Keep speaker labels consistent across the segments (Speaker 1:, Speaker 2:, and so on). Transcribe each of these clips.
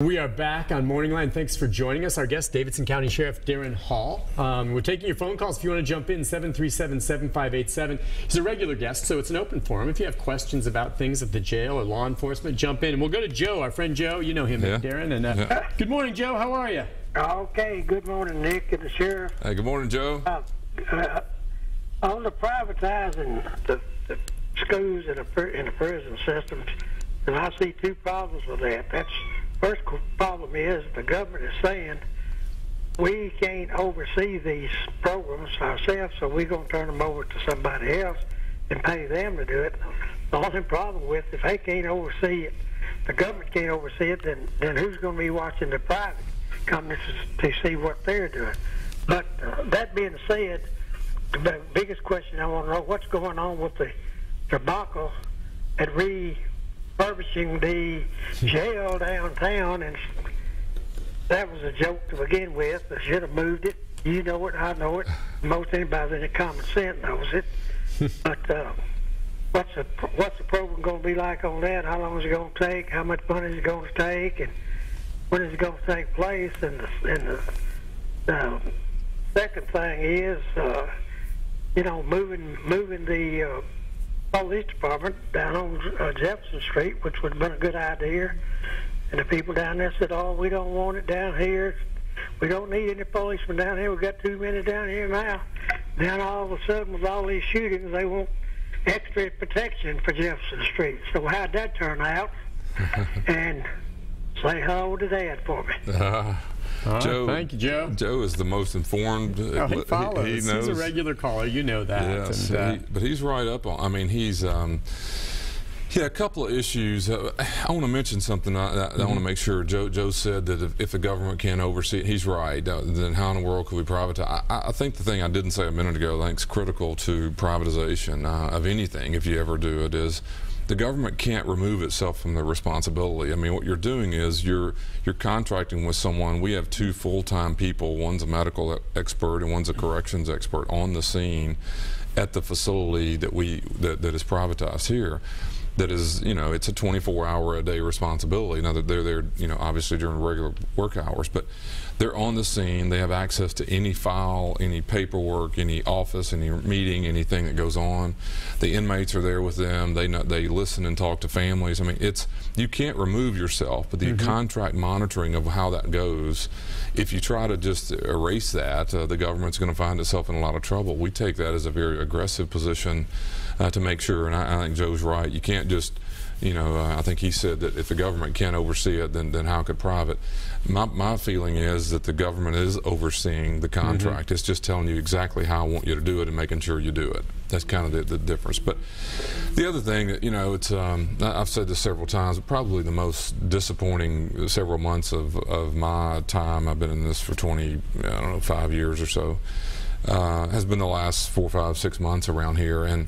Speaker 1: We are back on Morning Line. Thanks for joining us. Our guest, Davidson County Sheriff Darren Hall. We're taking your phone calls if you want to jump in, 737-7587. He's a regular guest, so it's an open forum. If you have questions about things at the jail or law enforcement, jump in. And we'll go to Joe, our friend Joe. You know him, Darren. And Good morning, Joe. How are you?
Speaker 2: Okay. Good morning, Nick and the Sheriff.
Speaker 3: Hey, good morning, Joe.
Speaker 2: On the privatizing the schools and the prison systems, and I see two problems with that. First problem is the government is saying we can't oversee these programs ourselves, so we're going to turn them over to somebody else and pay them to do it. The only problem with if they can't oversee it, the government can't oversee it, then who's going to be watching the private companies to see what they're doing? But that being said, the biggest question I want to know, what's going on with the debacle at refurbishing the jail downtown? And that was a joke to begin with. They should have moved it. You know it, I know it. Most anybody with any common sense knows it. But what's the program going to be like on that? How long is it going to take? How much money is it going to take? And when is it going to take place? And the second thing is, moving the police department down on Jefferson Street, which would have been a good idea. And the people down there said, "Oh, we don't want it down here. We don't need any policemen down here. We've got too many down here now." Then all of a sudden, with all these shootings, they want extra protection for Jefferson Street. So how'd that turn out? And say hello to Dad for me.
Speaker 3: Joe,
Speaker 1: thank you, Joe.
Speaker 3: Joe is the most informed.
Speaker 1: He follows.
Speaker 3: He knows.
Speaker 1: He's a regular caller. You know that.
Speaker 3: Yes,
Speaker 1: and,
Speaker 3: but he's right up on. I mean, he's. A couple of issues. I want to mention something. I want to make sure. Joe said that if the government can't oversee it, he's right. Then how in the world could we privatize? I think the thing I didn't say a minute ago, I think is critical to privatization of anything, if you ever do it, is the government can't remove itself from the responsibility. I mean, what you're doing is you're contracting with someone. We have two full-time people. One's a medical expert and one's a corrections expert on the scene at the facility that is privatized here. That is, it's a 24-hour-a-day responsibility. Now that they're there, obviously during regular work hours, but they're on the scene. They have access to any file, any paperwork, any office, any meeting, anything that goes on. The inmates are there with them. They listen and talk to families. I mean, you can't remove yourself, but the contract monitoring of how that goes, if you try to just erase that, the government's going to find itself in a lot of trouble. We take that as a very aggressive position to make sure, and I think Joe's right. You can't just, I think he said that if the government can't oversee it, then how could private? My feeling is that the government is overseeing the contract. It's just telling you exactly how I want you to do it and making sure you do it. That's kind of the difference. But the other thing that, it's, I've said this several times, probably the most disappointing several months of my time, I've been in this for 5 years or so, has been the last 4, 5, 6 months around here. And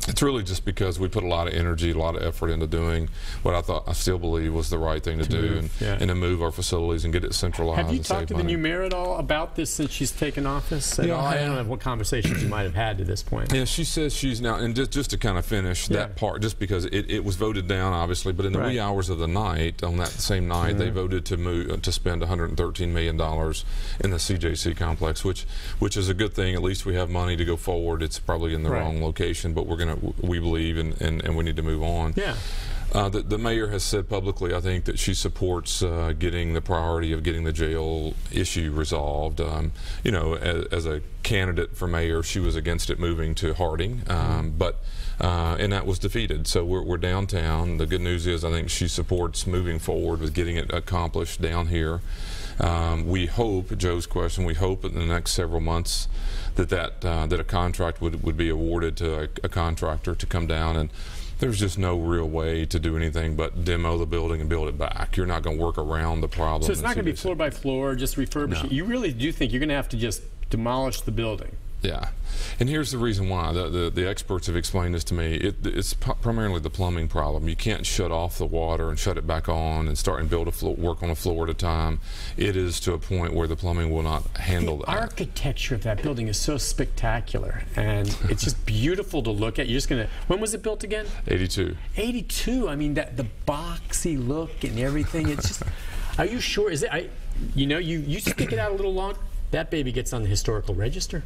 Speaker 3: it's really just because we put a lot of energy, a lot of effort into doing what I still believe was the right thing to do, and to move our facilities and get it centralized.
Speaker 1: Have you talked to the new mayor at all about this since she's taken office? I don't know what conversations you might have had to this point.
Speaker 3: Yeah, she says she's now, and just to kind of finish that part, just because it was voted down, obviously, but in the wee hours of the night, on that same night, they voted to spend $113 million in the CJC complex, which is a good thing. At least we have money to go forward. It's probably in the wrong location, but we believe and we need to move on.
Speaker 1: Yeah.
Speaker 3: The mayor has said publicly, I think, that she supports getting the priority of getting the jail issue resolved. As a candidate for mayor, she was against it moving to Harding, and that was defeated. So we're downtown. The good news is I think she supports moving forward with getting it accomplished down here. We hope, Joe's question, we hope in the next several months that a contract would be awarded to a contractor to come down, and there's just no real way to do anything but demo the building and build it back. You're not going to work around the problem.
Speaker 1: So it's not going to be floor by floor, just refurbish it. You really do think you're going to have to just demolish the building?
Speaker 3: Yeah, and here's the reason why. The experts have explained this to me. It's primarily the plumbing problem. You can't shut off the water and shut it back on and start and build work on a floor at a time. It is to a point where the plumbing will not handle that.
Speaker 1: The architecture of that building is so spectacular, and it's just beautiful to look at. You're just gonna. When was it built again?
Speaker 3: 82.
Speaker 1: 82. I mean, the boxy look and everything. It's just. Are you sure? Is it? You stick it out a little longer, that baby gets on the historical register.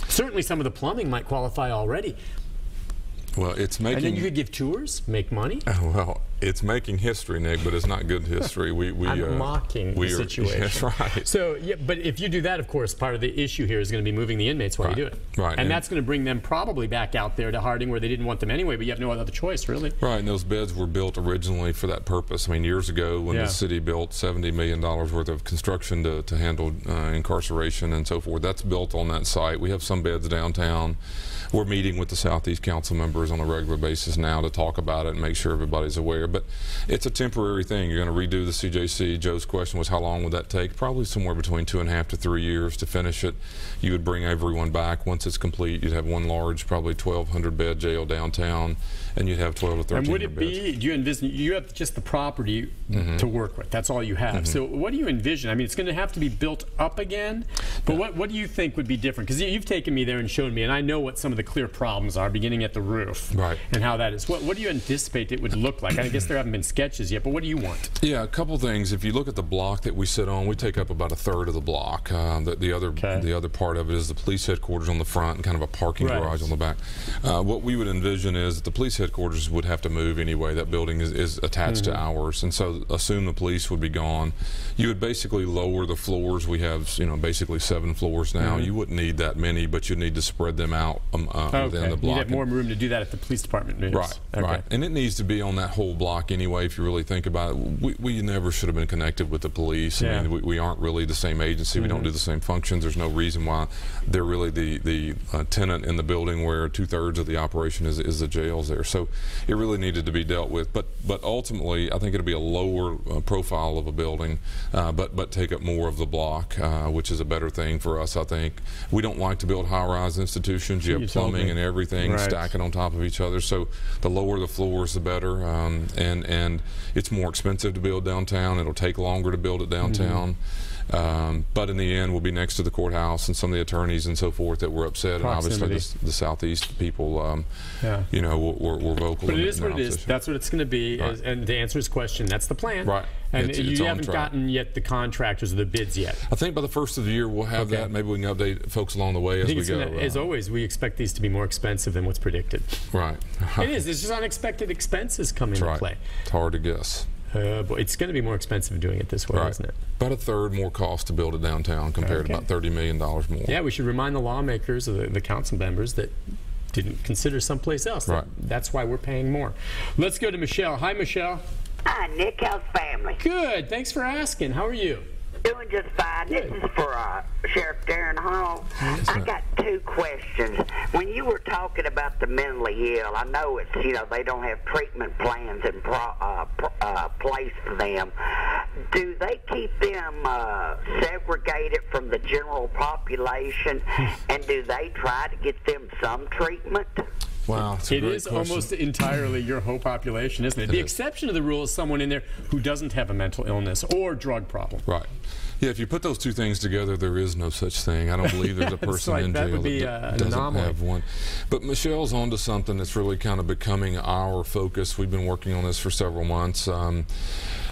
Speaker 1: Certainly, some of the plumbing might qualify already.
Speaker 3: Well, it's making.
Speaker 1: And then you could give tours, make money.
Speaker 3: Well, it's making history, Nick, but it's not good history.
Speaker 1: I'm mocking the situation.
Speaker 3: That's right.
Speaker 1: So, yeah, but if you do that, of course, part of the issue here is going to be moving the inmates while you do it.
Speaker 3: Right.
Speaker 1: And that's going to bring them probably back out there to Harding, where they didn't want them anyway, but you have no other choice, really.
Speaker 3: Right, and those beds were built originally for that purpose. I mean, years ago when the city built $70 million worth of construction to handle incarceration and so forth, that's built on that site. We have some beds downtown. We're meeting with the Southeast Council members on a regular basis now to talk about it and make sure everybody's aware. But it's a temporary thing. You're going to redo the CJC. Joe's question was, how long would that take? Probably somewhere between 2.5 to 3 years to finish it. You would bring everyone back. Once it's complete, you'd have one large, probably 1,200 bed jail downtown, and you'd have 12 to 13 beds.
Speaker 1: And would it be, do you envision, you have just the property to work with. That's all you have. So what do you envision? I mean, it's going to have to be built up again, but what do you think would be different? Because you've taken me there and shown me, and I know what some of the clear problems are, beginning at the roof, and how that is. What do you anticipate it would look like? I guess there haven't been sketches yet, but what do you want? Yeah,
Speaker 3: a couple things. If you look at the block that we sit on, we take up about 1/3 of the block. The other part of it is the police headquarters on the front and kind of a parking garage on the back. What we would envision is that the police headquarters would have to move anyway. That building is attached to ours, and so assume the police would be gone. You would basically lower the floors. We have basically 7 floors now. You wouldn't need that many, but you need to spread them out within the block.
Speaker 1: You'd have more room to do that if the police department moves.
Speaker 3: Right. And it needs to be on that whole block anyway, if you really think about it. We never should have been connected with the police. I mean, we aren't really the same agency. We don't do the same functions. There's no reason why they're really the tenant in the building where 2/3 of the operation is the jails there. So it really needed to be dealt with. But ultimately, I think it'll be a lower profile of a building, but take up more of the block, which is a better thing for us, I think. We don't like to build high-rise institutions. You have plumbing and everything stacking on top of each other. So the lower the floors, the better. And it's more expensive to build downtown. It'll take longer to build it downtown. But in the end, we'll be next to the courthouse and some of the attorneys and so forth that were upset. Proximity. And obviously the Southeast people, were vocal.
Speaker 1: But it is what it is. That's what it's going to be. And to answer his question, that's the plan.
Speaker 3: Right.
Speaker 1: And you haven't gotten yet the contractors or the bids yet.
Speaker 3: I think by the first of the year we'll have that. Maybe we can update folks along the way as we go.
Speaker 1: As always, we expect these to be more expensive than what's predicted.
Speaker 3: Right.
Speaker 1: It is. There's just unexpected expenses come into play.
Speaker 3: It's hard to guess.
Speaker 1: But it's going to be more expensive doing it this way, isn't it?
Speaker 3: About 1/3 more cost to build it downtown compared to about $30 million more.
Speaker 1: Yeah, we should remind the lawmakers, or the council members, that didn't consider someplace else. That's why we're paying more. Let's go to Michelle. Hi, Michelle.
Speaker 4: Hi, Nick. How's family?
Speaker 1: Good. Thanks for asking. How are you?
Speaker 4: Doing just fine. This is for Sheriff Darren Hall. I got 2 questions. When you were talking about the mentally ill, I know it's they don't have treatment plans in place for them. Do they keep them segregated from the general population, and do they try to get them some treatment?
Speaker 3: Wow,
Speaker 1: it is almost entirely your whole population, isn't it? The exception of the rule is someone in there who doesn't have a mental illness or drug problem.
Speaker 3: Right. Yeah, if you put those 2 things together, there is no such thing. I don't believe there's a person in jail that doesn't have one. But Michelle's onto something that's really kind of becoming our focus. We've been working on this for several months.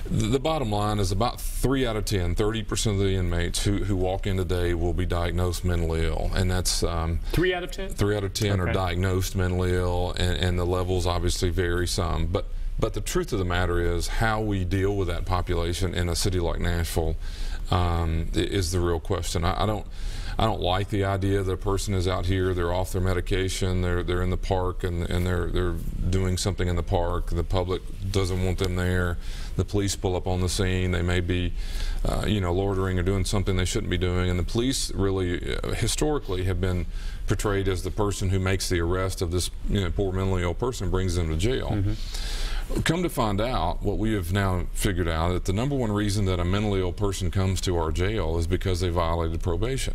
Speaker 3: The bottom line is about 3 out of 10, 30% of the inmates who walk in today will be diagnosed mentally ill, and that's
Speaker 1: 3 out of 10.
Speaker 3: 3 out of 10 are diagnosed mentally ill, and the levels obviously vary some. But the truth of the matter is, how we deal with that population in a city like Nashville is the real question. I don't like the idea that a person is out here, they're off their medication, they're in the park, and they're doing something in the park. The public doesn't want them there. The police pull up on the scene. They may be, loitering or doing something they shouldn't be doing. And the police really, historically, have been portrayed as the person who makes the arrest of this poor mentally ill person, brings them to jail. Come to find out, what we have now figured out, that the #1 reason that a mentally ill person comes to our jail is because they violated probation.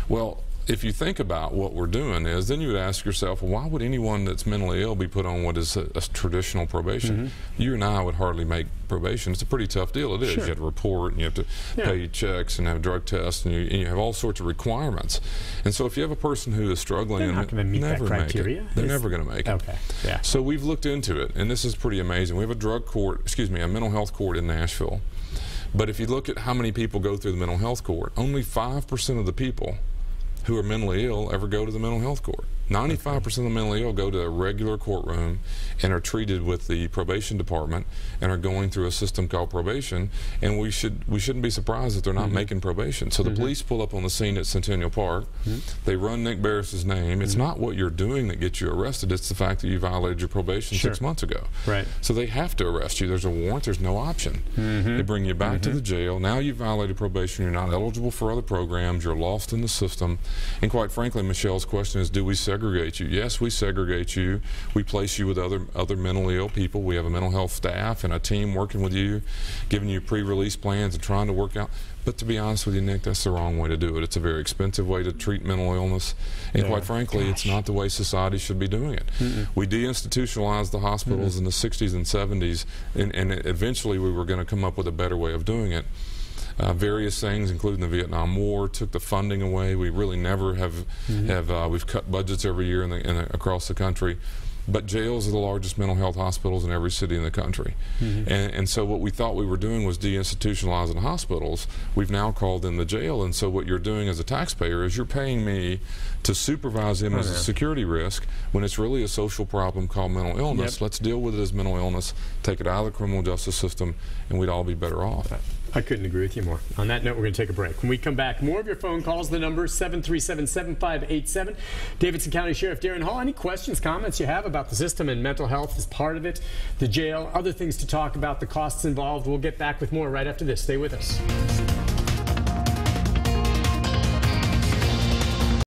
Speaker 3: Well, if you think about what we're doing is, then you would ask yourself, well, why would anyone that's mentally ill be put on what is a traditional probation? You and I would hardly make probation. It's a pretty tough deal. It is. You have to report, and you have to pay checks and have drug tests, and you have all sorts of requirements. And so if you have a person who is struggling,
Speaker 1: they're not going to meet that criteria.
Speaker 3: They're never going to make it.
Speaker 1: Okay. Yeah.
Speaker 3: So we've looked into it, and this is pretty amazing. We have a mental health court in Nashville But if you look at how many people go through the mental health court, only 5% of the people who are mentally ill ever go to the mental health court. 95% of the mentally ill go to a regular courtroom and are treated with the probation department and are going through a system called probation, and we shouldn't be surprised that they're not making probation. So the police pull up on the scene at Centennial Park, they run Nick Barris's name. It's not what you're doing that gets you arrested, it's the fact that you violated your probation 6 months ago.
Speaker 1: Right.
Speaker 3: So they have to arrest you. There's a warrant, there's no option. They bring you back to the jail. Now you've violated probation, you're not eligible for other programs, you're lost in the system. And quite frankly, Michelle's question is, do we segregate you? Yes, we segregate you. We place you with other mentally ill people. We have a mental health staff and a team working with you, giving you pre-release plans and trying to work out. But to be honest with you, Nick, that's the wrong way to do it. It's a very expensive way to treat mental illness. And quite frankly, it's not the way society should be doing it. We deinstitutionalized the hospitals in the 60s and 70s, and eventually we were going to come up with a better way of doing it. Various things, including the Vietnam War, took the funding away. We really never have we've cut budgets every year across the country. But jails are the largest mental health hospitals in every city in the country. And so what we thought we were doing was deinstitutionalizing hospitals. We've now called them the jail, and so what you're doing as a taxpayer is you're paying me to supervise him as a security risk when it's really a social problem called mental illness. Let's deal with it as mental illness, take it out of the criminal justice system, and we'd all be better off.
Speaker 1: I couldn't agree with you more. On that note, we're going to take a break. When we come back, more of your phone calls. The number is 737-7587. Davidson County Sheriff Darren Hall, any questions, comments you have about the system and mental health as part of it, the jail, other things to talk about, the costs involved. We'll get back with more right after this. Stay with us.